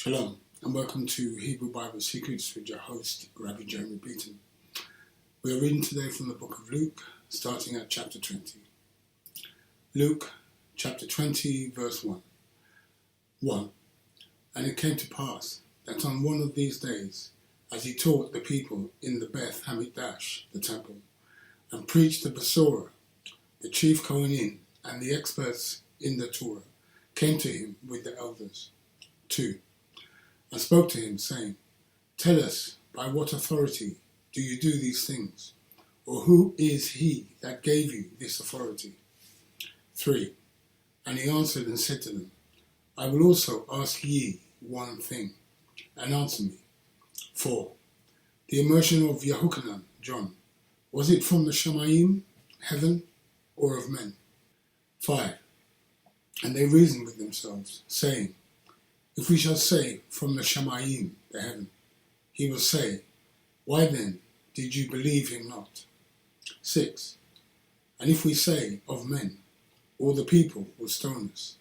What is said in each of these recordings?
Shalom, and welcome to Hebrew Bible Secrets with your host, Rabbi Beaton. We are reading today from the book of Luke, starting at chapter 20. Luke, chapter 20, verse 1. 1. And it came to pass that on one of these days, as he taught the people in the Abrahamic-Faith, the temple, and preached the Besorah, the chief Kohanim and the experts in the Torah came to him with the elders. 2. And spoke to him, saying, Tell us, by what authority do you do these things? Or who is he that gave you this authority? 3. And he answered and said to them, I will also ask ye one thing, and answer me. 4. The immersion of Yehochanan, John, was it from the Shamayim, heaven, or of men? 5. And they reasoned with themselves, saying, If we shall say from the Shamayim, the heaven, he will say, Why then did you believe him not? 6. And if we say of men, all the people will stone us,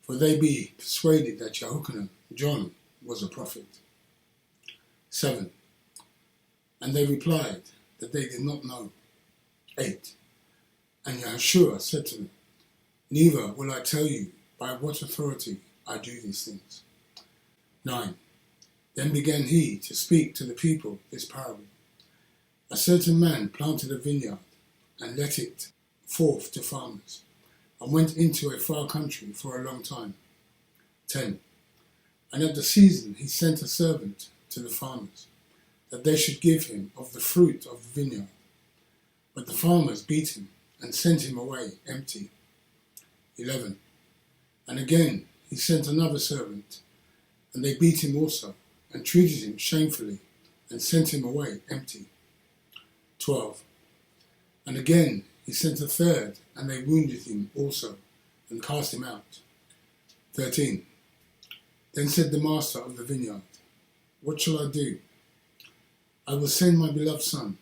for they be persuaded that Yehochanan, John, was a prophet. 7. And they replied that they did not know. 8. And Yahushua said to them, Neither will I tell you by what authority I do these things. 9. Then began he to speak to the people this parable. A certain man planted a vineyard and let it forth to farmers, and went into a far country for a long time. 10. And at the season he sent a servant to the farmers, that they should give him of the fruit of the vineyard. But the farmers beat him and sent him away empty. 11. And again he sent another servant, and they beat him also, and treated him shamefully, and sent him away empty. 12. And again he sent a third, and they wounded him also, and cast him out. 13. Then said the master of the vineyard, What shall I do? I will send my beloved son.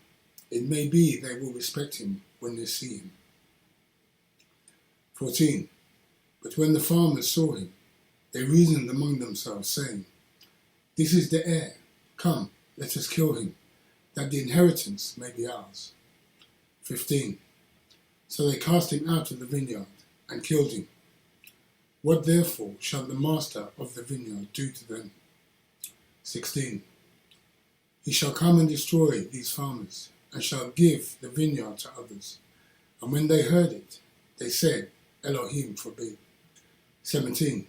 It may be they will respect him when they see him. 14. But when the farmers saw him, they reasoned among themselves, saying, This is the heir. Come, let us kill him, that the inheritance may be ours. 15. So they cast him out of the vineyard and killed him. What therefore shall the master of the vineyard do to them? 16. He shall come and destroy these farmers, and shall give the vineyard to others. And when they heard it, they said, Elohim forbid. 17.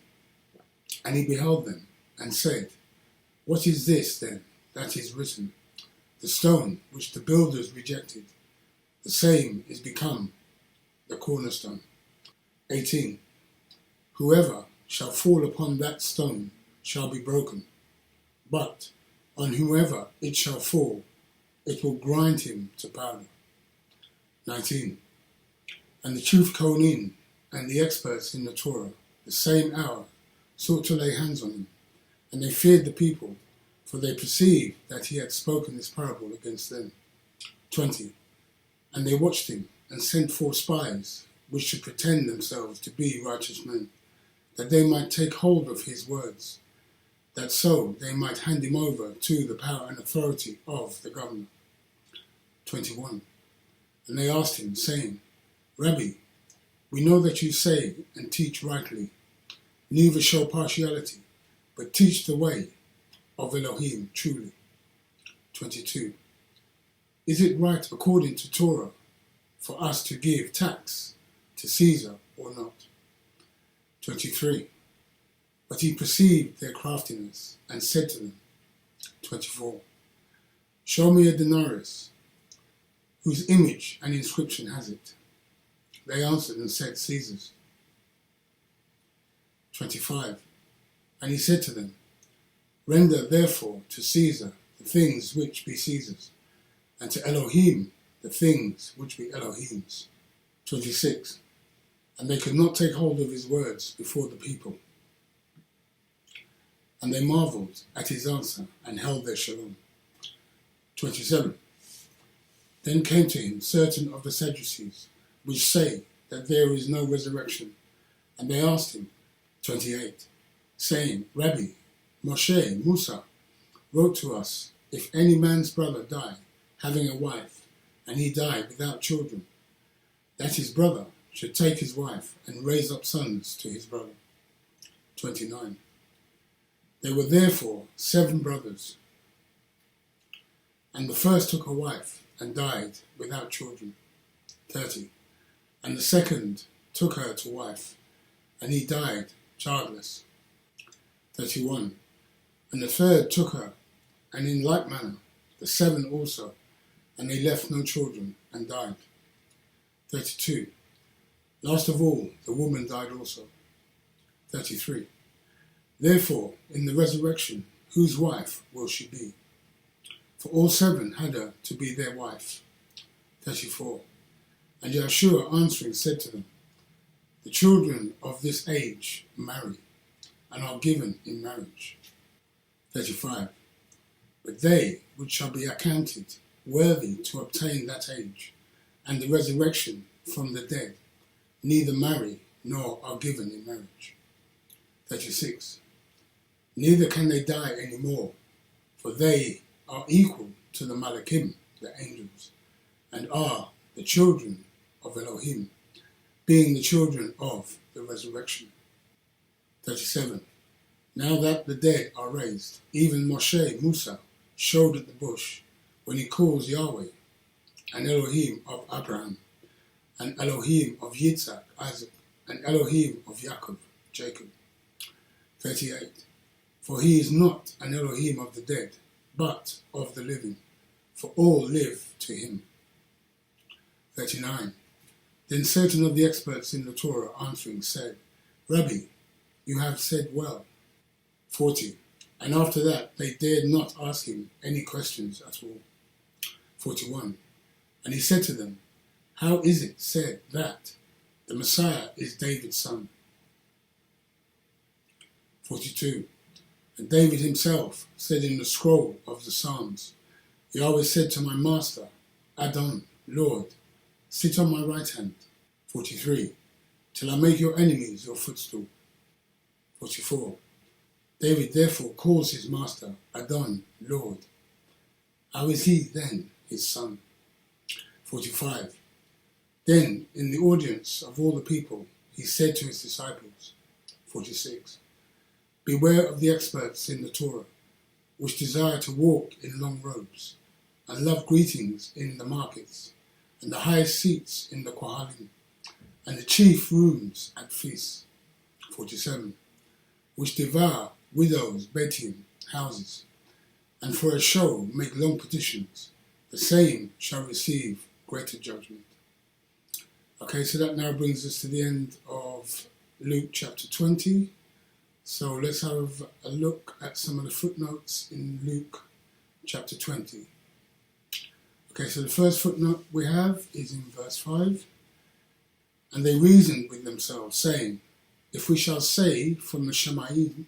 And he beheld them, and said, What is this then that is written? The stone which the builders rejected, the same is become the cornerstone. 18. Whoever shall fall upon that stone shall be broken, but on whoever it shall fall, it will grind him to powder. 19. And the chief Kohanim and the experts in the Torah, the same hour, sought to lay hands on him, and they feared the people, for they perceived that he had spoken this parable against them. 20. And they watched him, and sent forth spies, which should pretend themselves to be righteous men, that they might take hold of his words, that so they might hand him over to the power and authority of the governor. 21. And they asked him, saying, Rabbi, we know that you say and teach rightly, neither show partiality, but teach the way of Elohim truly. 22. Is it right according to Torah for us to give tax to Caesar or not? 23. But he perceived their craftiness and said to them, 24. Show me a denarius, whose image and inscription has it. They answered and said, Caesar's. 25. And he said to them, Render therefore to Caesar the things which be Caesar's, and to Elohim the things which be Elohim's. 26. And they could not take hold of his words before the people. And they marveled at his answer and held their shalom. 27. Then came to him certain of the Sadducees, which say that there is no resurrection. And they asked him, 28, saying, Rabbi, Musa, wrote to us, if any man's brother die, having a wife, and he die without children, that his brother should take his wife and raise up sons to his brother. 29. There were therefore 7 brothers, and the first took a wife and died without children. 30. And the second took her to wife, and he died childless. 31. And the third took her, and in like manner the 7 also, and they left no children and died. 32. Last of all, the woman died also. 33. Therefore, in the resurrection, whose wife will she be? For all 7 had her to be their wife. 34. And Yeshua answering said to them, the children of this age marry, and are given in marriage. 35. But they which shall be accounted worthy to obtain that age, and the resurrection from the dead, neither marry nor are given in marriage. 36. Neither can they die any more, for they are equal to the Malachim, the angels, and are the children of Elohim, being the children of the resurrection. 37. Now that the dead are raised, even Musa showed at the bush, when he calls Yahweh, and Elohim of Abraham, and Elohim of Yitzhak, Isaac, and Elohim of Jacob, Jacob. 38. For he is not an Elohim of the dead, but of the living, for all live to him. 39. Then certain of the experts in the Torah answering said, Rabbi, you have said well. 40. And after that they dared not ask him any questions at all. 41. And he said to them, how is it said that the Messiah is David's son? 42. And David himself said in the scroll of the Psalms, Yahweh said to my master, Adon, Lord, sit on my right hand. 43. Till I make your enemies your footstool. 44. David therefore calls his master Adon, Lord. How is he then his son? 45. Then in the audience of all the people he said to his disciples, 46. Beware of the experts in the Torah, which desire to walk in long robes, and love greetings in the markets, and the highest seats in the Kohanim, and the chief rooms at feasts. 47. Which devour widows' bedroom houses, and for a show make long petitions, the same shall receive greater judgment. Okay, so that now brings us to the end of Luke chapter 20. So let's have a look at some of the footnotes in Luke chapter 20. Okay, so the first footnote we have is in verse 5. And they reasoned with themselves, saying, if we shall say from the Shemaim,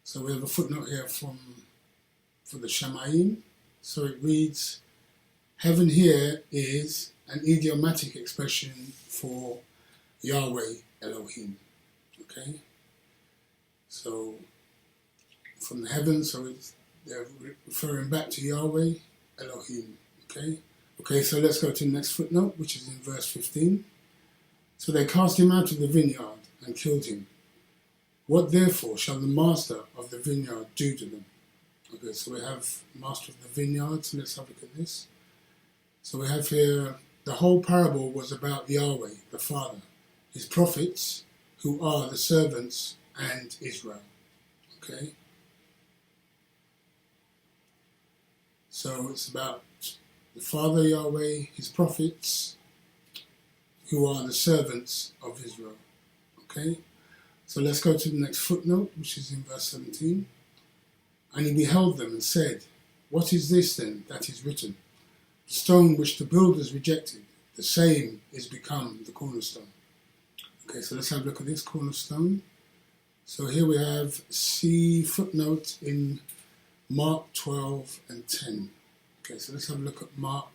so we have a footnote here for the Shemaim, so it reads, heaven here is an idiomatic expression for Yahweh Elohim. Okay, so from the heavens, so they're referring back to Yahweh Elohim. Okay, so let's go to the next footnote, which is in verse 15. So they cast him out of the vineyard and killed him. What therefore shall the master of the vineyard do to them? Okay, so we have master of the vineyard, so let's have a look at this. So we have here, the whole parable was about Yahweh, the Father, his prophets, who are the servants, and Israel. Okay? So it's about the Father Yahweh, his prophets, who are the servants of Israel. Okay? So let's go to the next footnote, which is in verse 17. And he beheld them and said, what is this then that is written? The stone which the builders rejected, the same is become the cornerstone. Okay, so let's have a look at this cornerstone. So here we have C footnote in Mark 12 and 10. Okay, so let's have a look at Mark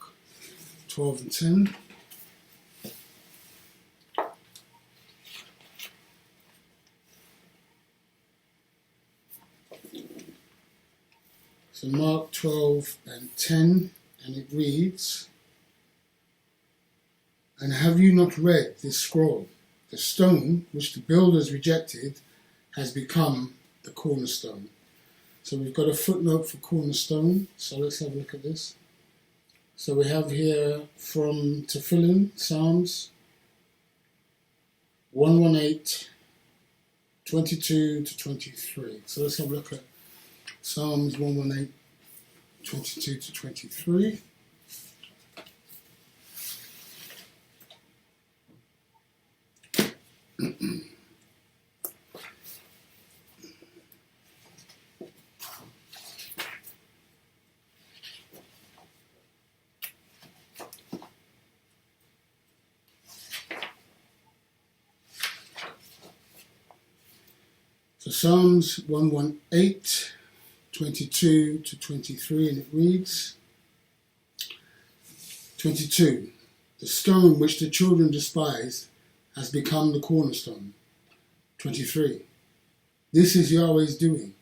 12 and 10. So Mark 12 and 10, and it reads, "And have you not read this scroll? The stone which the builders rejected has become the cornerstone." So we've got a footnote for Cornerstone, so let's have a look at this. So we have here from Tefillin, Psalms 118, 22 to 23. So let's have a look at Psalms 118, 22 to 23. So Psalms 118, 22 to 23, and it reads, 22. "The stone which the children despised has become the cornerstone." 23. "This is Yahweh's doing.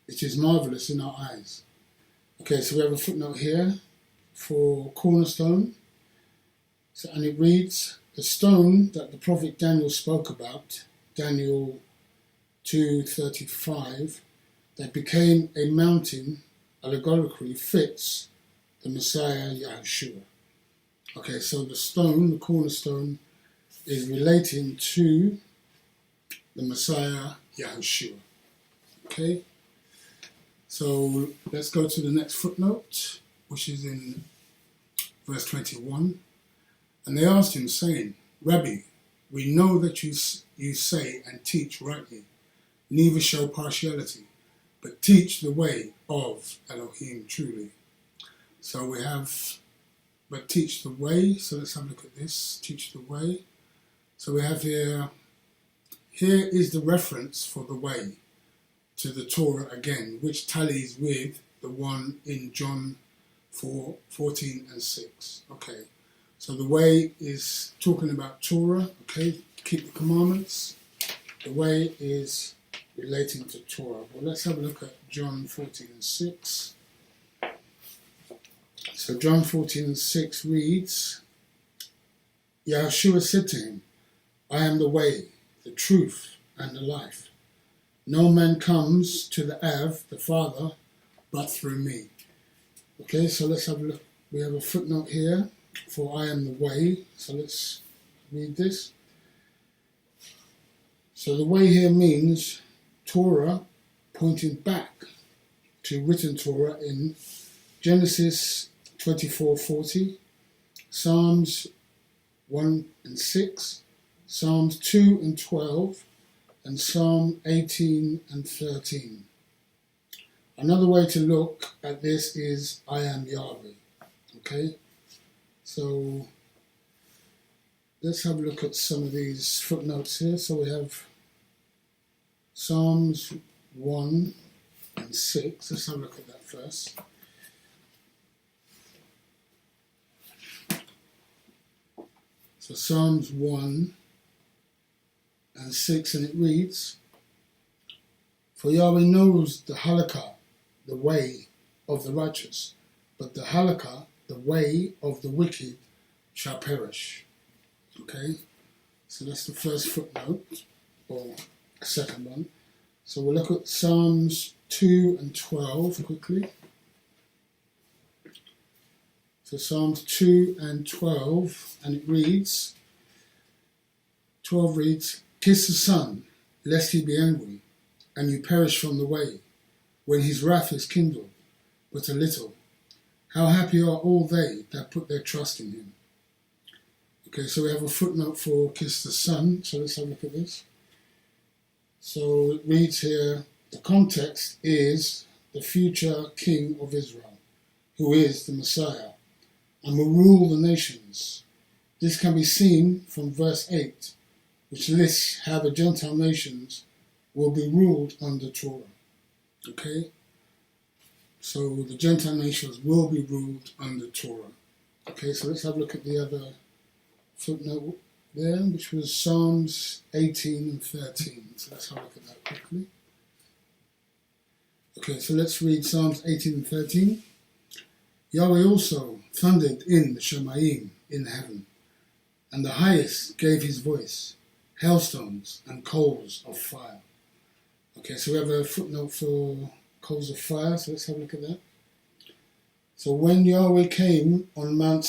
It is marvelous in our eyes." Okay, so we have a footnote here for Cornerstone. So, and it reads, "The stone that the prophet Daniel spoke about, Daniel 2:35, that became a mountain allegorically fits the Messiah Yahushua." Okay, so the stone, the cornerstone, is relating to the Messiah Yahushua. Okay, so let's go to the next footnote, which is in verse 21. "And they asked him, saying, Rabbi, we know that you say and teach rightly, neither show partiality, but teach the way of Elohim truly." So we have, but teach the way. So let's have a look at this, teach the way. So we have here is the reference for the way to the Torah again, which tallies with the one in John 4:14 and 6. Okay, so the way is talking about Torah, okay, keep the commandments. The way is relating to Torah. Well, let's have a look at John 14 and 6. So John 14 and 6 reads, "Yahushua said to him, I am the way, the truth, and the life. No man comes to the Av, the Father, but through me." Okay, so let's have a look. We have a footnote here for "I am the way." So let's read this. So the way here means Torah, pointing back to written Torah in Genesis 24:40, Psalms 1 and 6, Psalms 2 and 12, and Psalm 18 and 13. Another way to look at this is "I am Yahweh." Okay, so let's have a look at some of these footnotes here. So we have Psalms 1 and 6. Let's have a look at that first. So Psalms 1 and 6, and it reads, "For Yahweh knows the halakha, the way of the righteous, but the halakha, the way of the wicked, shall perish." Okay, so that's the first footnote, or a second one. So we'll look at Psalms 2 and 12 quickly. So Psalms 2 and 12, and it reads, 12 reads, "Kiss the Son, lest he be angry, and you perish from the way, when his wrath is kindled, but a little. How happy are all they that put their trust in him." Okay, so we have a footnote for "Kiss the Son." So let's have a look at this. So it reads here, the context is the future King of Israel, who is the Messiah, and will rule the nations. This can be seen from verse 8, which lists how the Gentile nations will be ruled under Torah. Okay? So the Gentile nations will be ruled under Torah. Okay, so let's have a look at the other footnote there, which was Psalms 18 and 13. So let's have a look at that quickly. Okay, so let's read Psalms 18 and 13. Yahweh also thundered in the Shamayim in heaven, and the highest gave his voice, hailstones and coals of fire. Okay, so we have a footnote for coals of fire, so let's have a look at that. So when Yahweh came on Mount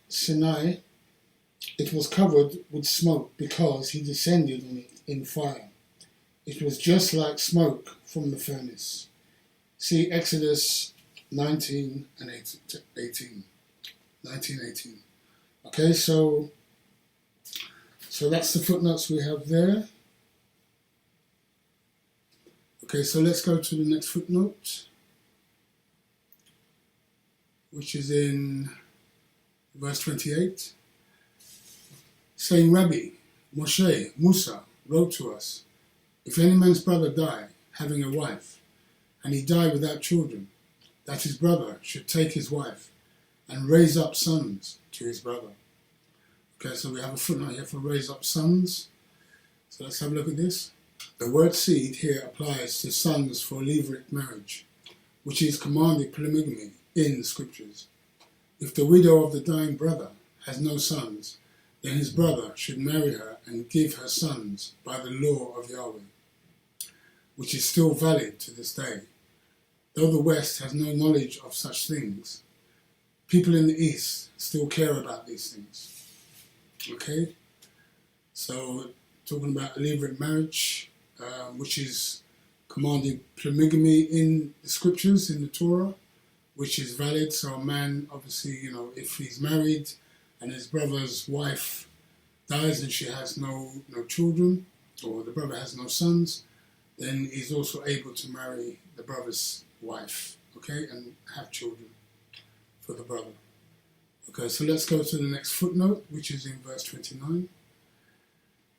Sinai, it was covered with smoke because he descended on it in fire. It was just like smoke from the furnace. See Exodus 19 and 18. 19:18. Okay, so that's the footnotes we have there. Okay, so let's go to the next footnote, which is in verse 28. Saying, Rabbi, Musa wrote to us, if any man's brother die, having a wife, and he die without children, that his brother should take his wife and raise up sons to his brother. Okay, so we have a footnote here for raise up sons. So let's have a look at this. The word seed here applies to sons for levirate marriage, which is commanded polygamy in the scriptures. If the widow of the dying brother has no sons, then his brother should marry her and give her sons by the law of Yahweh, which is still valid to this day. Though the West has no knowledge of such things, people in the East still care about these things. Okay? So, talking about levirate marriage, which is commanded polygamy in the scriptures, in the Torah, which is valid. So a man, obviously, if he's married and his brother's wife dies and she has no children, or the brother has no sons, then he's also able to marry the brother's wife, okay, and have children for the brother. Okay, so let's go to the next footnote, which is in verse 29.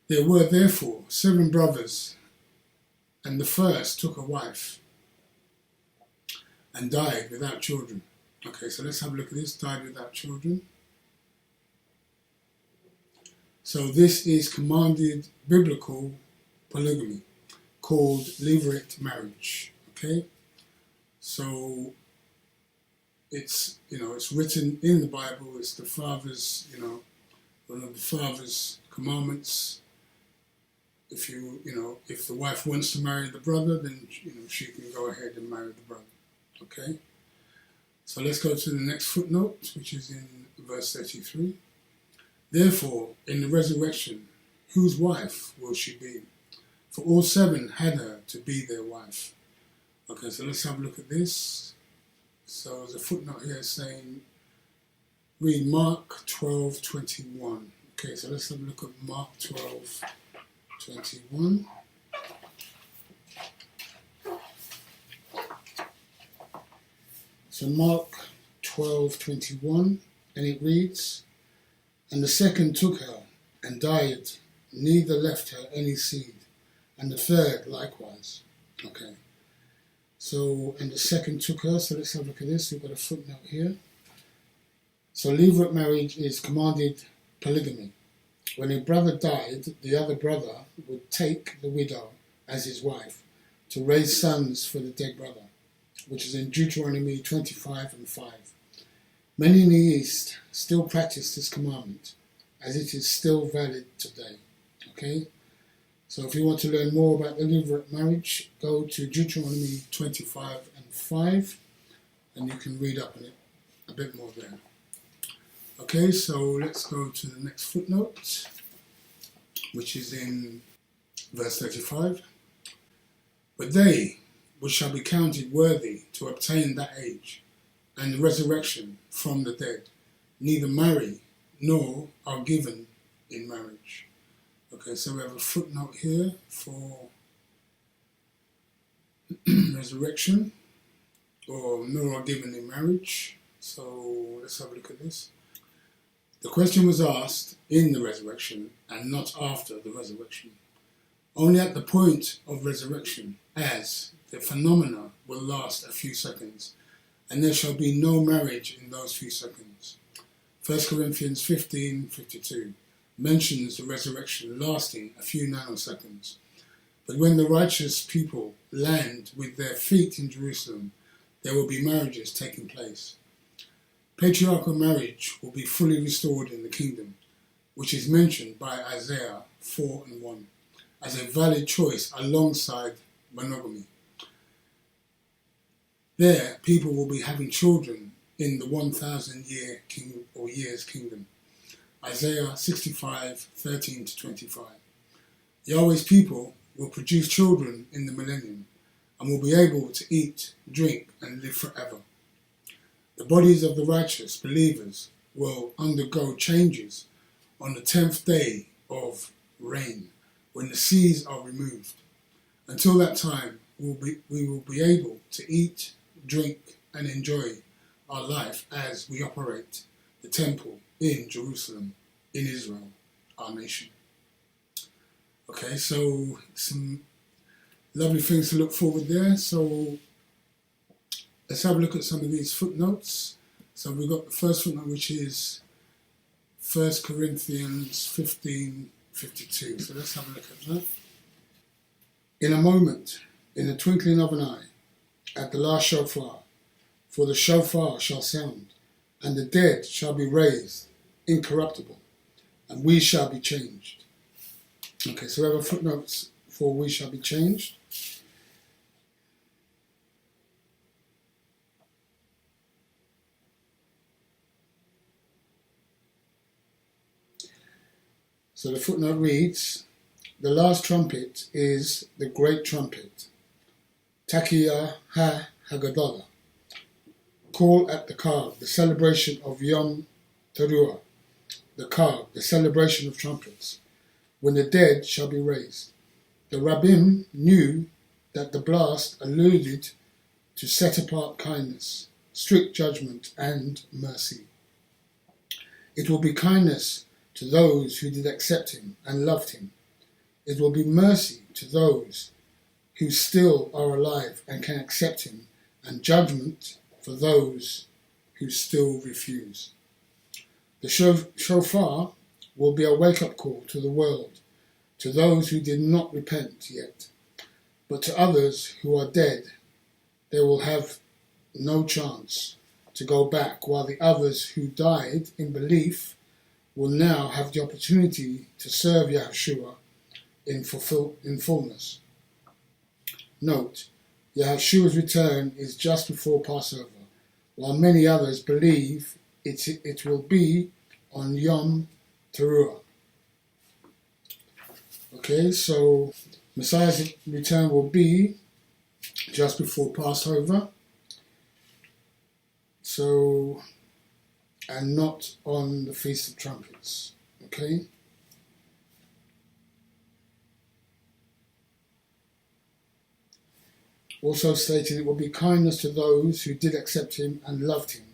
There were therefore 7 brothers, and the first took a wife and died without children. Okay, so let's have a look at this, died without children. So this is commanded biblical polygamy, called levirate marriage, okay? So it's written in the Bible. It's the father's, one of the father's commandments. If if the wife wants to marry the brother, then she can go ahead and marry the brother. Okay. So let's go to the next footnote, which is in verse 33. Therefore, in the resurrection, whose wife will she be? For all 7 had her to be their wife. Okay, so let's have a look at this. So there's a footnote here saying, read Mark 12:21. Okay, so let's have a look at Mark 12:21. So Mark 12:21, and it reads, and the second took her and died, neither left her any seed, and the third likewise. Okay. So, and the second took her, so let's have a look at this. We've got a footnote here. So levirate marriage is commanded polygamy. When a brother died, the other brother would take the widow as his wife to raise sons for the dead brother, which is in Deuteronomy 25:5. Many in the East still practice this commandment, as it is still valid today. Okay? So if you want to learn more about the levirate marriage, go to Deuteronomy 25:5, and you can read up on it a bit more there. Okay, so let's go to the next footnote, which is in verse 35. But they which shall be counted worthy to obtain that age and the resurrection from the dead, neither marry nor are given in marriage. Okay, so we have a footnote here for resurrection, or nor are given in marriage. So let's have a look at this. The question was asked in the resurrection and not after the resurrection. Only at the point of resurrection, as the phenomena will last a few seconds, and there shall be no marriage in those few seconds. 1 Corinthians 15:52 mentions the resurrection lasting a few nanoseconds. But when the righteous people land with their feet in Jerusalem, there will be marriages taking place. Patriarchal marriage will be fully restored in the kingdom, which is mentioned by Isaiah 4:1 as a valid choice alongside monogamy. There, people will be having children in the 1,000-years kingdom. Isaiah 65:13-25. Yahweh's people will produce children in the millennium and will be able to eat, drink, and live forever. The bodies of the righteous believers will undergo changes on the 10th day of reign, when the seas are removed. Until that time, we will be able to eat, drink, and enjoy our life as we operate the temple in Jerusalem, in Israel, our nation. Okay, so some lovely things to look forward there. So let's have a look at some of these footnotes. So we've got the first footnote, which is 1 Corinthians 15:52. So let's have a look at that. In a moment, in the twinkling of an eye, at the last shofar, for the shofar shall sound, and the dead shall be raised incorruptible, and we shall be changed. Okay, so we have a footnote for we shall be changed. So the footnote reads, the last trumpet is the great trumpet, Takiya ha-Hagadolah, call at the Chag, the celebration of Yom Teruah, the Chag, the celebration of trumpets, when the dead shall be raised. The Rabbim knew that the blast alluded to set apart kindness, strict judgment, and mercy. It will be kindness to those who did accept him and loved him. It will be mercy to those who still are alive and can accept him, and judgment for those who still refuse. The shofar will be a wake-up call to the world, to those who did not repent yet. But to others who are dead, they will have no chance to go back, while the others who died in belief will now have the opportunity to serve Yahushua in fullness. Note, Yahushua's return is just before Passover, while many others believe it will be on Yom Teruah. Okay, so Messiah's return will be just before Passover, so, and not on the Feast of Trumpets. Okay. Also stated, it will be kindness to those who did accept him and loved him.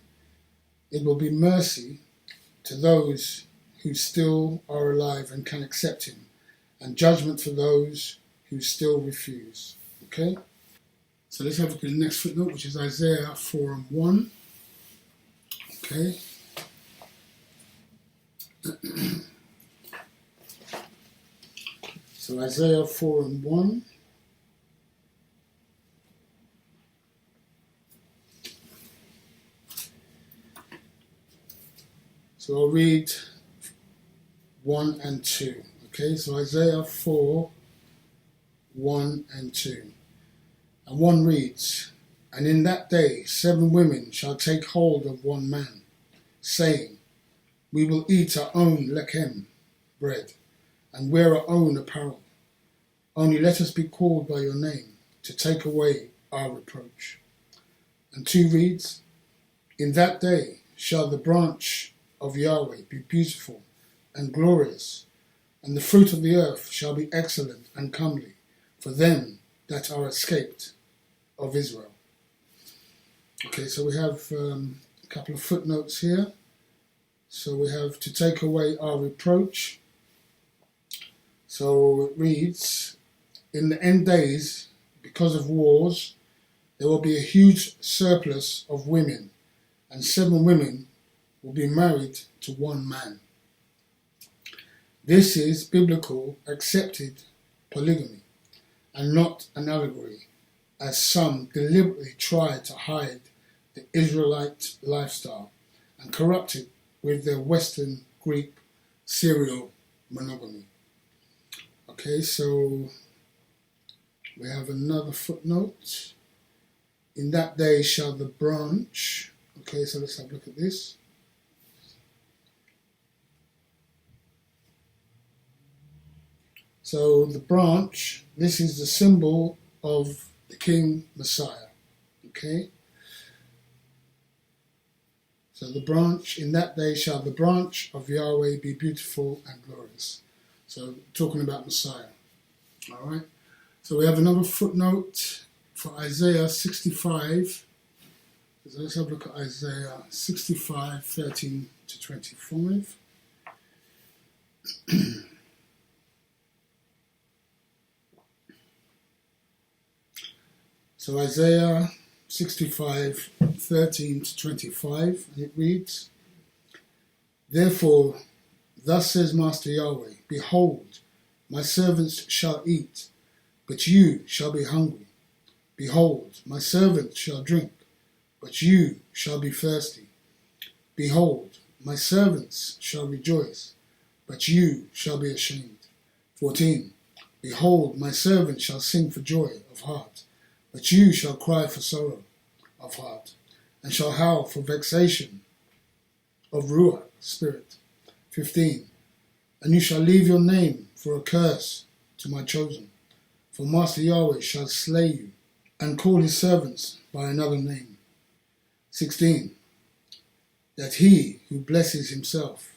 It will be mercy to those who still are alive and can accept him, and judgment for those who still refuse. Okay? So let's have a look at the next footnote, which is Isaiah 4:1. Okay? So Isaiah 4:1. So I'll read 1 and 2. Okay, so Isaiah 4:1 and 2. And 1 reads, and in that day 7 women shall take hold of one man, saying, we will eat our own lechem, bread, and wear our own apparel. Only let us be called by your name, to take away our reproach. And 2 reads, in that day shall the branch of Yahweh be beautiful and glorious, and the fruit of the earth shall be excellent and comely for them that are escaped of Israel. Okay, so we have a couple of footnotes here. So we have to take away our reproach. So it reads, in the end days, because of wars, there will be a huge surplus of women, and 7 women will be married to one man. This is biblical accepted polygamy, and not an allegory, as some deliberately try to hide the Israelite lifestyle and corrupt it with their Western Greek serial monogamy. Okay, so we have another footnote. In that day shall the branch. Okay, so let's have a look at this. So the branch, this is the symbol of the King Messiah. Okay. So the branch, in that day shall the branch of Yahweh be beautiful and glorious. So talking about Messiah. All right. So we have another footnote for Isaiah 65. So let's have a look at Isaiah 65, 13 to 25. So Isaiah 65, 13 to 25, and it reads, Therefore, thus says Master Yahweh, Behold, my servants shall eat, but you shall be hungry. Behold, my servants shall drink, but you shall be thirsty. Behold, my servants shall rejoice, but you shall be ashamed. 14. Behold, my servants shall sing for joy of heart, but you shall cry for sorrow of heart, and shall howl for vexation of ruach, spirit. 15. And you shall leave your name for a curse to my chosen, for Master Yahweh shall slay you, and call his servants by another name. 16. That he who blesses himself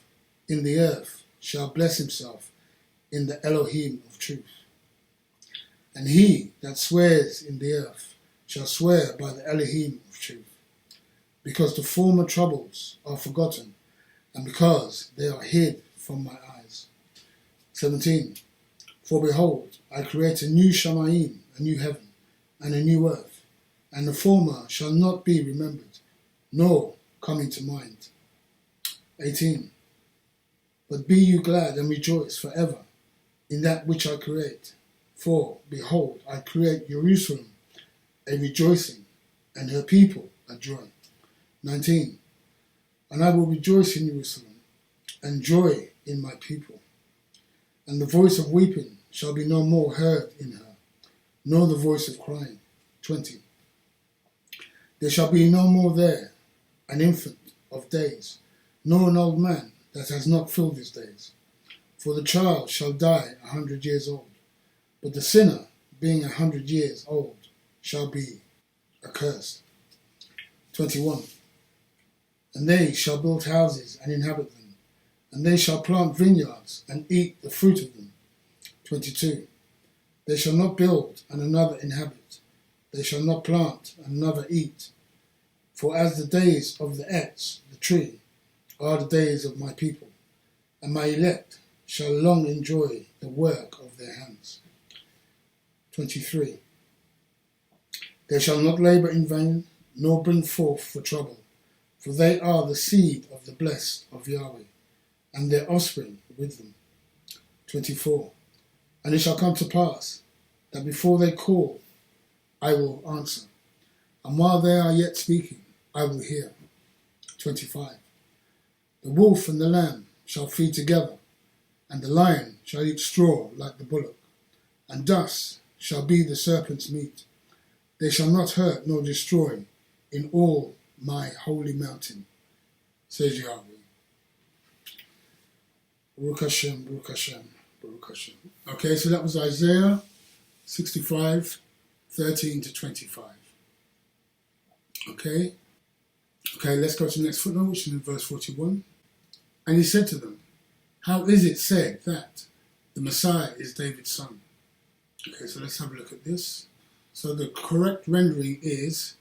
in the earth shall bless himself in the Elohim of truth. And he that swears in the earth shall swear by the Elohim of truth, because the former troubles are forgotten, and because they are hid from my eyes. 17. For behold, I create a new Shamayim, a new heaven, and a new earth, and the former shall not be remembered, nor come into mind. 18. But be you glad and rejoice forever in that which I create. For, behold, I create Jerusalem a rejoicing, and her people a joy. 19. And I will rejoice in Jerusalem, and joy in my people. And the voice of weeping shall be no more heard in her, nor the voice of crying. 20. There shall be no more there an infant of days, nor an old man that has not filled his days. For the child shall die 100 years old, but the sinner, being 100 years old, shall be accursed. 21. And they shall build houses and inhabit them, and they shall plant vineyards and eat the fruit of them. 22. They shall not build and another inhabit, they shall not plant and another eat. For as the days of the Etz, the tree, are the days of my people, and my elect shall long enjoy the work of their hands. 23. They shall not labour in vain, nor bring forth for trouble, for they are the seed of the blessed of Yahweh, and their offspring with them. 24. And it shall come to pass, that before they call, I will answer, and while they are yet speaking, I will hear. 25. The wolf and the lamb shall feed together, and the lion shall eat straw like the bullock, and dust shall be the serpent's meat. They shall not hurt nor destroy in all my holy mountain, says Yahweh. Baruch Hashem, Baruch Hashem, Baruch Hashem. Okay, so that was Isaiah 65, 13 to 25. Okay, let's go to the next footnote, which is in verse 41. And he said to them, how is it said that the Messiah is David's son? Okay, so let's have a look at this. So the correct rendering is,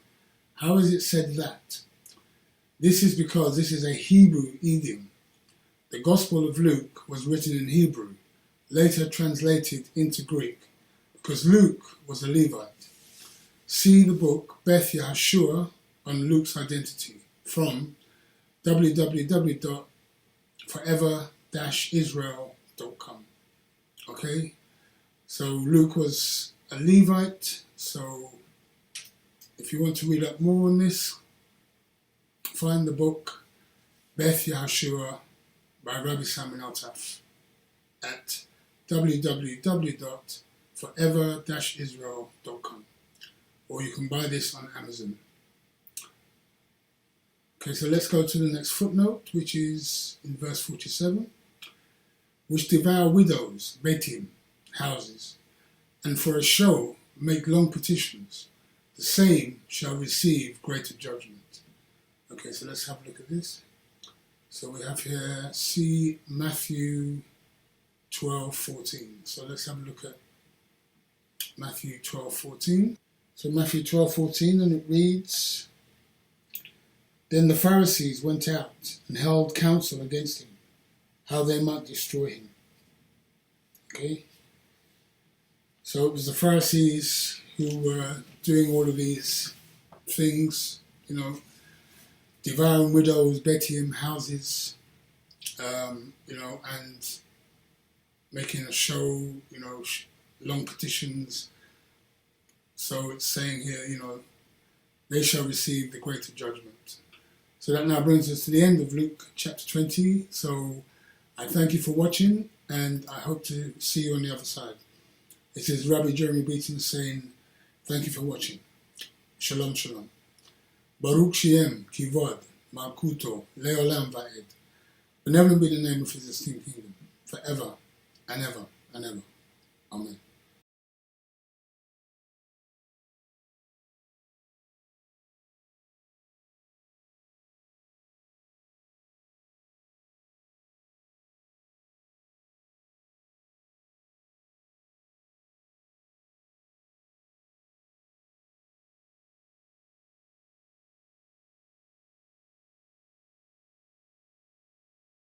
how is it said that? This is because this is a Hebrew idiom. The Gospel of Luke was written in Hebrew, later translated into Greek, because Luke was a Levite. See the book Beth Yahshua on Luke's identity from www.forever-Israel.com. Okay, so Luke was a Levite, so if you want to read up more on this, find the book Beth Yahshua by Rabbi Simon Altaf at www.forever-israel.com, or you can buy this on Amazon. Okay, so let's go to the next footnote, which is in verse 47, which devour widows, Beaton, houses, and for a show make long petitions. The same shall receive greater judgment. Okay, so let's have a look at this. So we have here, see Matthew 12:14. So let's have a look at Matthew 12:14. So Matthew 12:14, and it reads, Then the Pharisees went out and held counsel against him, how they might destroy him. Okay? So it was the Pharisees who were doing all of these things, devouring widows, Bethlehem houses, and making a show, long petitions. So it's saying here, they shall receive the greater judgment. So that now brings us to the end of Luke chapter 20. So I thank you for watching, and I hope to see you on the other side. This is Rabbi Jeremy Beaton saying, thank you for watching. Shalom, shalom. Baruch Shem, Kivod, Malkuto, Leolam Va'ed. Benevolent be the name of his esteemed kingdom, forever and ever and ever. Amen.